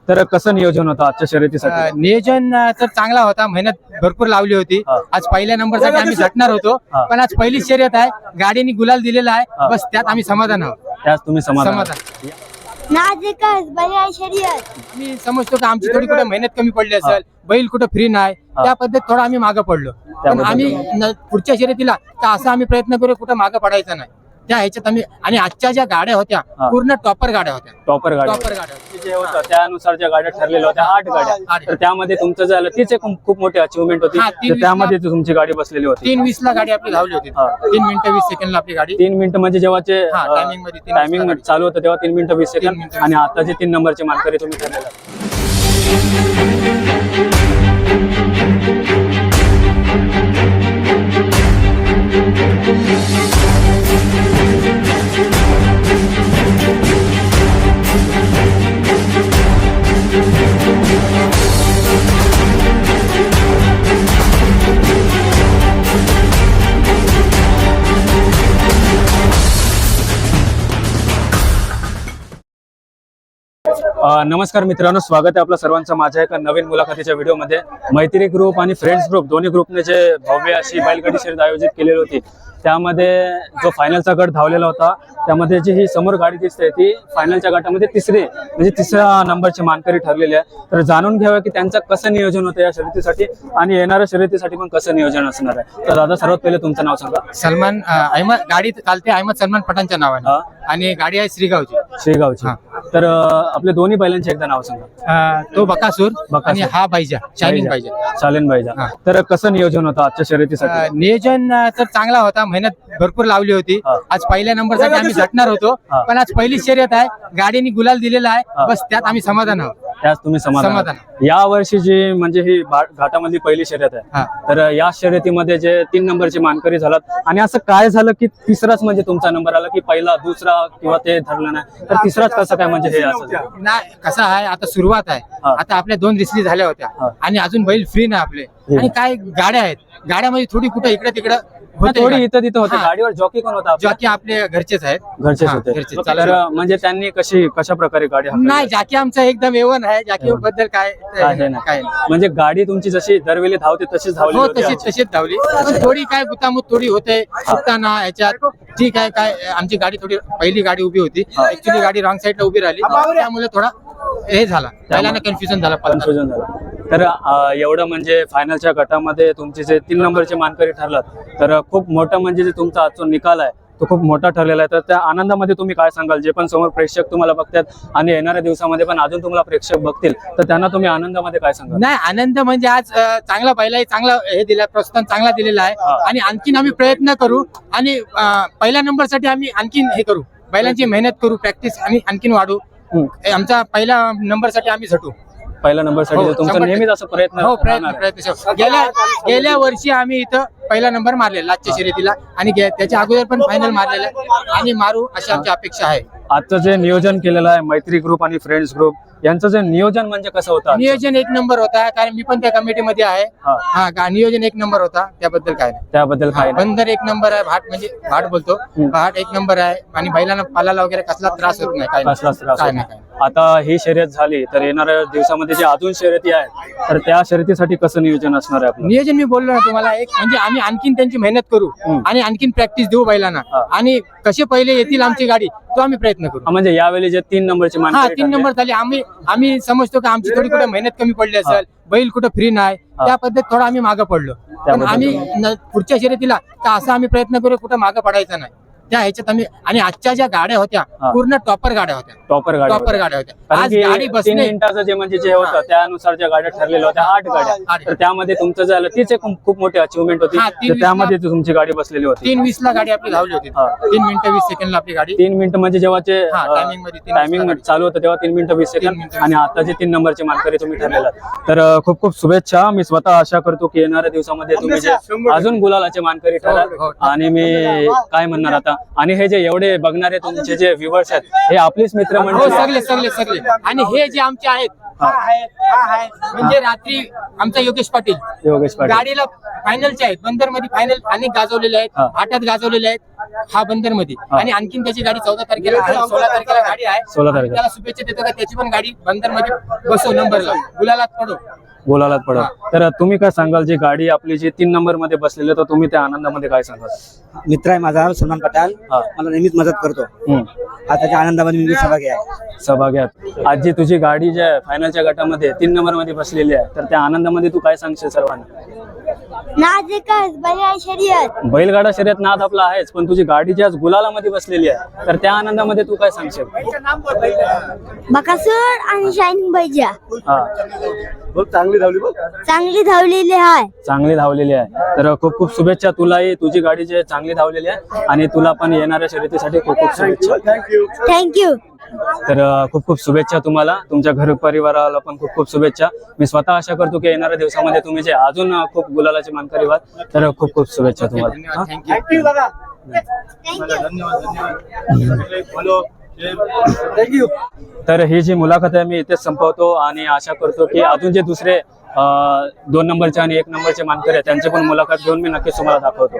तर कसं नियोजन होतं आजच्या शर्यतीसाठी? नियोजन तर चांगला होता, मेहनत भरपूर लावली होती. आज पहिल्या नंबरसाठी आम्ही झटणार होतो, पण आज पहिली शर्यत आहे, गाडीने गुलाल दिलेला आहे, बस त्यात आम्ही समाधान आहोत. त्याच तुम्ही समाधान. आम्ही समजतो की आमची थोडी कुठे मेहनत कमी पडली असेल, बैल कुठे फ्री नाही, त्या पद्धतीत थोडा आम्ही मागे पडलो. पण आम्ही पुढच्या शर्यतीला तर असा आम्ही प्रयत्न करू कुठे मागे पडायचा नाही, त्या ह्याच्यात आम्ही. आणि आजच्या ज्या गाड्या होत्या पूर्ण टॉपर गाड्या होत्या. टॉपर गाड्या जे होतं त्यानुसार ज्या गाड्या ठरलेल्या होत्या 8 गाड्या, तर त्यामध्ये तुमचं झालं तीच एक खूप मोठी अचिव्हमेंट होती. तर त्यामध्ये तुमची गाडी बसलेली होती. 3:20 ला गाडी आपली धावली होती. 3 मिनिटं 20 सेकंडला आपली गाडी. 3 मिनिटं म्हणजे जेव्हाचे टायमिंग टायमिंग चालू होतं तेव्हा 3 मिनिटं 20 सेकंद. आणि आता जे 3 नंबरचे मानकरी तुम्ही ठरलेला. नमस्कार मित्रांनो, स्वागत आहे आपलं सर्वांचं माझ्या एका नवीन मुलाखतीच्या व्हिडिओमध्ये. मैत्री ग्रुप आणि फ्रेंड्स ग्रुप दोन्ही ग्रुपने जे भव्य अशी बैलगाडी शर्यत आयोजित केलेली होती, त्यामध्ये जो फायनलचा गट धावलेला होता, त्यामध्ये जी ही समोर गाडी दिसते ती फायनलच्या गटामध्ये तिसऱ्या नंबरची मानकरी ठरलेली आहे. तर जाणून घ्यावं की त्यांचं कसं नियोजन होतं या शर्यतीसाठी आणि येणाऱ्या शर्यतीसाठी पण कसं नियोजन असणार आहे. तर दादा, सर्वात पहिले तुमचं नाव सांगा. सलमान अहमद. गाडी चालते अहमद सलमान पठाणच्या नावाने आणि गाडी आहे श्रीगावची. तर आपल्या दोन्ही बैलांचे एकदा नाव सांगा. तो बकासूर आणि हा बाईजा, शालीन बाईजा. तर कसं नियोजन होतं आजच्या शर्यतीसाठी? नियोजन तर चांगला होता, मेहनत भरपूर लावली होती. आज पहिल्या नंबरसाठी आम्ही झटणार होतो, पण आज पहिली शर्यत आहे, गाडीने गुलाल दिलेला आहे, बस त्यात आम्ही समाधान आहोत. त्याच तुम्ही समाधान. या वर्षी जी म्हणजे ही घाटामधली पहिली शर्यत आहे, तर या शर्यतीमध्ये जे 3 नंबरचे मानकरी झालात, आणि असं काय झालं की तिसराच म्हणजे तुमचा नंबर आला, की पहिला दुसरा किंवा ते ठरलं नाही, तर तिसराच कसं काय म्हणजे हे असं नाही? कसं आहे, आता सुरुवात आहे, आता आपल्या 2 रिसली झाल्या होत्या आणि अजून बैल फ्री नाही आपले. आणि काय गाड्या आहेत, गाड्यामध्ये थोडी कुठे इकडे तिकडे थोडी इथं तिथं होते. गाडीवर जॉकी कोण होता? जॉकी आपले घरचेच आहेत. घरचेच होते. तर म्हणजे त्यांनी कशा प्रकारे गाडी नाही, जॉकी आमचा एकदम एवन आहे, जॉकी बद्दल काय म्हणजे गाडी तुमची जशी दरवेळी धावते तशीच धावली? हो, तशीच धावली. थोडी काय गुतामुत थोडी होते सुटताना ह्याच्यात. ठीक आहे, काय आमची गाडी थोडी पहिली गाडी उभी होती, ऍक्च्युली गाडी रॉंग साईडला उभी राहिली, त्यामुळे थोडा हे झाला, पहिल्यांदा कन्फ्युजन झाला. तर एवढं म्हणजे फायनलच्या गटामध्ये तुमचे जे 3 नंबरचे मानकरी ठरलात, तर खूप मोठं म्हणजे जे तुमचा आजचा निकाल आहे तो खूप मोठा ठरलेला आहे. तर त्या आनंदामध्ये तुम्ही काय सांगाल? जे पण समोर प्रेक्षक तुम्हाला बघतात आणि येणाऱ्या दिवसामध्ये पण अजून तुम्हाला प्रेक्षक बघतील, तर त्यांना तुम्ही आनंदामध्ये काय सांगाल? नाही, आनंद म्हणजे आज चांगला बैलाही चांगला हे दिला, प्रोत्साहन चांगला दिलेला आहे. आणि आणखीन आम्ही प्रयत्न करू आणि पहिल्या नंबरसाठी आम्ही आणखीन हे करू, बैलांची मेहनत करू, प्रॅक्टिस आणि आणखीन वाढू. आमचा पहिल्या नंबरसाठी आम्ही झटू. पहिल्या नंबरसाठी तुमचा नेहमीच असं प्रयत्न. गेल्या वर्षी आम्ही इथं पहिला नंबर मारलेला लाचच्या शर्यतीला, आणि त्याच्या अगोदर पण फायनल मारलेला आणि मारू अशी आमची अपेक्षा आहे. आजचं जे नियोजन केलेलं आहे मैत्री ग्रुप आणि फ्रेंड्स ग्रुप यांचं जे नियोजन म्हणजे कसं होतं? नियोजन 1 नंबर होता, कारण मी पण त्या कमिटीमध्ये आहे. नियोजन 1 नंबर होता, त्याबद्दल काय बंदर 1 नंबर आहे, भाट बोलतो, भाट 1 नंबर आहे. आणि बैलांना पालाला वगैरे कसला त्रास होत नाही, काय नाही. आता ही शर्यत झाली, तर येणाऱ्या दिवसामध्ये जे अजून शर्यती आहेत, तर त्या शर्यतीसाठी कसं नियोजन असणार आहे आपलं? नियोजन मी बोललो ना तुम्हाला, एक म्हणजे आम्ही आणखीन त्यांची मेहनत करू आणि आणखीन प्रॅक्टिस देऊ बैलांना, आणि कसे पहिले येतील आमची गाडी तो आम्ही प्रयत्न करू. म्हणजे यावेळी जे 3 नंबरची मानकरी 3 नंबर झाली, आम्ही समजतो की आमची थोडी कुठे मेहनत कमी पडली असेल, बैल कुठे फ्री नाही, त्या पद्धतीत थोडा आम्ही मागे पडलो. पण आम्ही पुढच्या शर्यतीला तर असा आम्ही प्रयत्न करू कुठे मागे पडायचा नाही, त्या ह्याच्यात आम्ही. आणि आजच्या ज्या गाड्या होत्या पूर्ण टॉपर गाड्या होत्या. आज गाडी 3 मिनिटाचं जे म्हणजे जे होतं त्यानुसार ज्या गाड्या ठरलेल्या होत्या 8 गाड्या, तर त्यामध्ये तुमचं झालं तीच एक खूप मोठी अचिव्हमेंट होती. त्यामध्ये तुमची गाडी बसलेली होती. 3:20 ला गाडी आपली धावली होती. 3 मिनिटं 20 सेकंदला आपली गाडी. 3 मिनिटं म्हणजे जेव्हाचे टायमिंग चालू होतं तेव्हा 3 मिनिटं 20 सेकंद. आणि आता जे 3 नंबरचे मानकरी तुम्ही ठरलेला, तर खूप खूप शुभेच्छा. मी स्वतः आशा करतो की येणाऱ्या दिवसामध्ये तुम्ही जे अजून गुलालाचे मानकरी ठराल. आणि मी काय म्हणणार आता, आणि हे जे एवढे बघणारे तुमचे जे व्ह्यूअर्स आहेत, हे आपलीच मित्र म्हणजे सगळे. आणि हे जे आमचे आहेत, म्हणजे रात्री आमचा योगेश पाटील गाडीला फायनलचे आहेत, बंदर मध्ये फायनल अनेक गाजवलेले आहेत, आट्यात गाजवलेले आहेत. हा बंदर मध्ये आणि आणखीन त्याची गाडी 14 तारखेला आहे, 16 तारखेला गाडी आहे. 16 आम्ही तारखेला. त्याला शुभेच्छा देतो का त्याची पण गाडी बंदर मध्ये बसो, नंबरला गुलालात पडो. बोलायलाच पडत. तर तुम्ही काय सांगाल, जी गाडी आपली जी 3 नंबर मध्ये बसलेली आहे, तर तुम्ही त्या आनंदामध्ये काय सांगाल? मित्र आहे माझा सलमान पठाण, हा. मला नेहमीच मदत करतो. हम्म. आज त्याच्या आनंदामध्ये मी सहभागी आहे. सहभाग्यात आज जी तुझी गाडी ज्या फायनलच्या गटामध्ये 3 नंबर मध्ये बसलेली आहे, तर त्या आनंदामध्ये तू काय सांगशील सर्वांना? नाजूकच बैल शर्यत बैलगाडा शर्यत नाद आपला आहेच, पण तुझी गाडी जी आज गुलालामध्ये बसलेली आहे, तर त्या आनंदामध्ये तू काय सांगशील? बकासूर आणि शायनिंग बैजा हा, चांगली धावली बघ. चांगली धावलेली आहे. चांगली धावलेली आहे. तर खूप खूप शुभेच्छा तुलाही, तुझी गाडी जी आहे चांगली धावलेली आहे आणि तुला पण येणाऱ्या शर्यतीसाठी खूप खूप शुभेच्छा. थँक्यू. तर खूप खूप शुभेच्छा तुम्हाला, तुमच्या घर परिवाराला पण खूप खूप शुभेच्छा. मी स्वतः आशा करतो की येणाऱ्या दिवसामध्ये तुम्ही जे अजून खूप गुलालाची मानकरी व्हाल. तर खूप खूप शुभेच्छा तुम्हाला. थँक्यू. थँक्यू. तर ही जी मुलाखत आहे मी इथेच संपवतो आणि आशा करतो की अजून जे दुसरे 2 नंबरचे आणि 1 नंबरचे मानकरी आहेत त्यांची पण मुलाखत घेऊन मी नक्कीच तुम्हाला दाखवतो.